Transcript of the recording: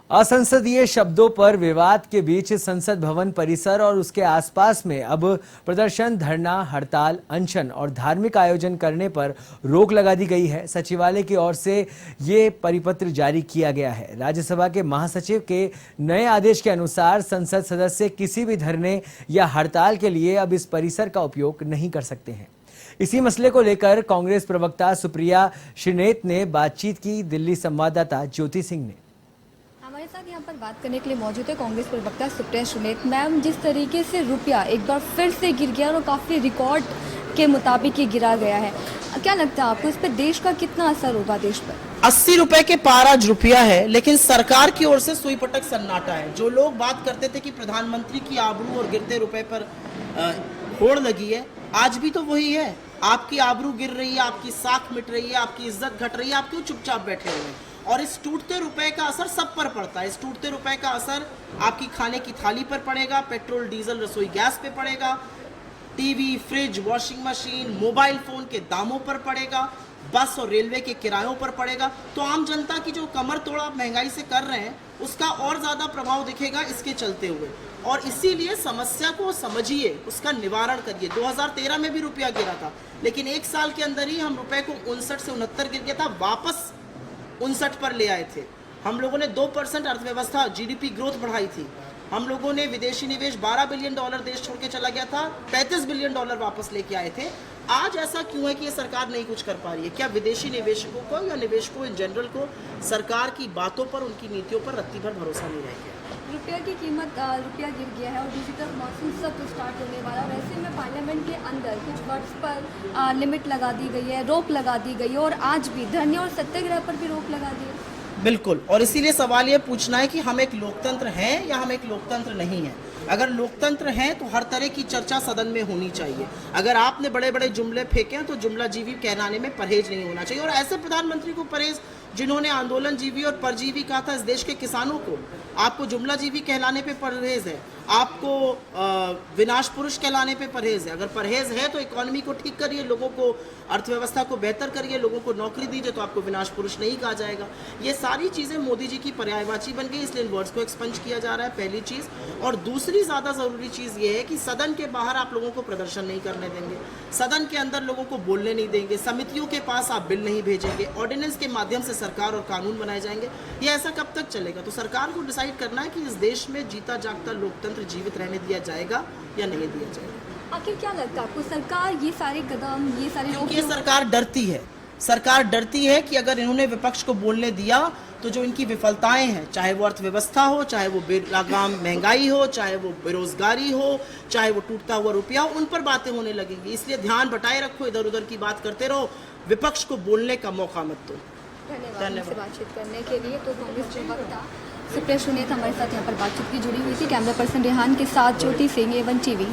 असंसदीय शब्दों पर विवाद के बीच संसद भवन परिसर और उसके आसपास में अब प्रदर्शन, धरना, हड़ताल, अनशन और धार्मिक आयोजन करने पर रोक लगा दी गई है। सचिवालय की ओर से ये परिपत्र जारी किया गया है। राज्यसभा के महासचिव के नए आदेश के अनुसार संसद सदस्य किसी भी धरने या हड़ताल के लिए अब इस परिसर का उपयोग नहीं कर सकते हैं। इसी मसले को लेकर कांग्रेस प्रवक्ता सुप्रिया श्रीनेत ने बातचीत की। दिल्ली संवाददाता ज्योति सिंह ने हमारे साथ यहाँ पर बात करने के लिए मौजूद है कांग्रेस प्रवक्ता सुप्रिया श्रीनेत। मैम, जिस तरीके से रुपया एक बार फिर से गिर गया और काफ़ी रिकॉर्ड के मुताबिक ये गिरा गया है, क्या लगता है आपको इस पर देश का कितना असर होगा? देश पर 80 रुपए के पार आज रुपया है, लेकिन सरकार की ओर से सुई पटक सन्नाटा है। जो लोग बात करते थे कि प्रधानमंत्री की आबरू और गिरते रुपए पर होड़ लगी है, आज भी तो वही है। आपकी आबरू गिर रही है, आपकी साख मिट रही है, आपकी इज्जत घट रही है, आप क्यों चुपचाप बैठे हुए हैं? और इस टूटते रुपए का असर सब पर पड़ता है। इस टूटते रुपए का असर आपकी खाने की थाली पर पड़ेगा, पेट्रोल डीजल रसोई गैस पे पड़ेगा, TV, fridge, washing machine, mobile phone के दामों पर पड़ेगा, बस और रेलवे के किरायों पर पड़ेगा। तो आम जनता की जो कमर तोड़ महंगाई से कर रहे हैं, उसका और ज्यादा प्रभाव दिखेगा इसके चलते हुए। और इसीलिए समस्या को समझिए, उसका निवारण करिए। 2013 में भी रुपया गिरा था, लेकिन एक साल के अंदर ही हम रुपए को 59 से 69 गिर गया था, वापस 59 पर ले आए थे। हम लोगों ने 2% अर्थव्यवस्था जीडीपी ग्रोथ बढ़ाई थी। हम लोगों ने विदेशी निवेश $12 बिलियन देश छोड़ के चला गया था, $35 बिलियन वापस लेके आए थे। आज ऐसा क्यों है कि ये सरकार नहीं कुछ कर पा रही है? क्या विदेशी निवेशकों को या निवेशकों इन जनरल को सरकार की बातों पर, उनकी नीतियों पर रत्ती भर भरोसा नहीं रह गया? रुपया की कीमत, रुपया गिर गया है और दूसरी तरफ मॉनसून सत्र स्टार्ट होने वाला है। वैसे में पार्लियामेंट के अंदर कुछ वर्ड्स पर लिमिट लगा दी गई है, रोक लगा दी गई है और आज भी धरने और सत्याग्रह पर भी रोक लगा दी है। बिल्कुल, और इसीलिए सवाल ये पूछना है कि हम एक लोकतंत्र हैं या हम एक लोकतंत्र नहीं है। अगर लोकतंत्र हैं तो हर तरह की चर्चा सदन में होनी चाहिए। अगर आपने बड़े बड़े जुमले फेंके हैं तो जुमला जीवी कहलाने में परहेज नहीं होना चाहिए। और ऐसे प्रधानमंत्री को परहेज जिन्होंने आंदोलन जीवी और परजीवी कहा था इस देश के किसानों को, आपको जुमला जीवी कहलाने पे परहेज है, आपको विनाश पुरुष कहलाने पे परहेज है। अगर परहेज है तो इकोनॉमी को ठीक करिए, लोगों को, अर्थव्यवस्था को बेहतर करिए, लोगों को नौकरी दीजिए, तो आपको विनाश पुरुष नहीं कहा जाएगा। ये सारी चीज़ें मोदी जी की पर्यायवाची बन गई, इसलिए इन वर्ड्स को एक्सपंज किया जा रहा है, पहली चीज़। और दूसरी ज़्यादा ज़रूरी चीज़ ये है कि सदन के बाहर आप लोगों को प्रदर्शन नहीं करने देंगे, सदन के अंदर लोगों को बोलने नहीं देंगे, समितियों के पास आप बिल नहीं भेजेंगे, ऑर्डिनेंस के माध्यम से सरकार और कानून बनाए जाएंगे। ये ऐसा कब तक चलेगा? तो सरकार को डिसाइड करना है कि इस देश में जीता जागता लोकतंत्र जीवित रहने दिया जाएगा या नहीं दिया जाएगा। आखिर क्या लगता है आपको, सरकार ये सारे कदम, ये सारे क्योंकि ये सरकार डरती है। सरकार डरती है कि अगर इन्होंने विपक्ष को बोलने दिया तो जो इनकी विफलताएं हैं, चाहे वो अर्थव्यवस्था हो, चाहे वो बेलगाम महंगाई हो, चाहे वो बेरोजगारी हो, चाहे वो टूटता हुआ रुपया हो, उन पर बातें होने लगेंगी। इसलिए ध्यान बटाए रखो, इधर उधर की बात करते रहो, विपक्ष को बोलने का मौका मत दो। धन्यवाद बातचीत करने के लिए। तो कांग्रेस प्रवक्ता सुप्रिया श्रीनेत हमारे साथ यहाँ पर बातचीत की जुड़ी हुई थी। कैमरा पर्सन रेहान के साथ ज्योति सिंह, A1 TV।